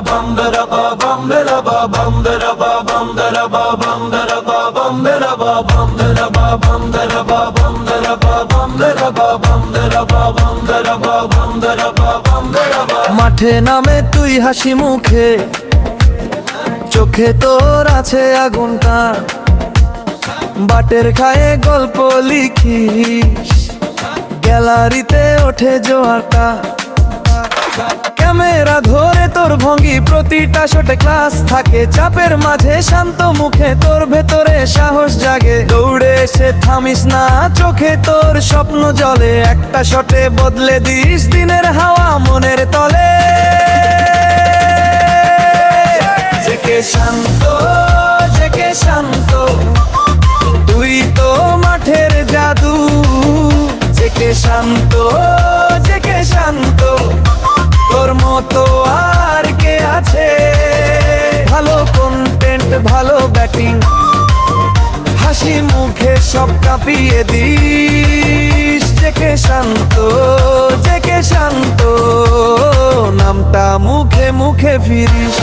bum da da ba bum da da ba bum da da ba bum da da ba bum da da ba bum da da ba bum da da ba bum da da ba bum da da ba bum da da ba bum da da ba bum da da ba bum da da ba bum da da ba। মাঠে নামে তুই হাসি মুখে, চোখে তোর আছে আগুনটা, বাটের খায়ে গল্প লিখিস, গ্যালারিতে ওঠে জোয়ারটা। ক্যামেরা ধরে তোর ভঙ্গি প্রতিটা শটে ক্লাস থাকে, চাপের মাঝে শান্ত মুখে তোর ভেতরে সাহস জাগে। দৌড়ে এসে থামিস না, চোখে তোর স্বপ্ন জলে, একটা শটে বদলে দিস দিনের হাওয়া মনের তলে। জেকে শান্ত, জেকে শান্ত, তুই তো মাঠের জাদু। জেকে শান্ত, জেকে শান্ত, তোর মতো আর কে আছে? ভালো কন্টেন্ট, ভালো ব্যাটিং, হাসি মুখে সব কাঁপিয়ে দিস। জেকে শান্ত, জেকে শান্ত, নামটা মুখে মুখে ফিরিস।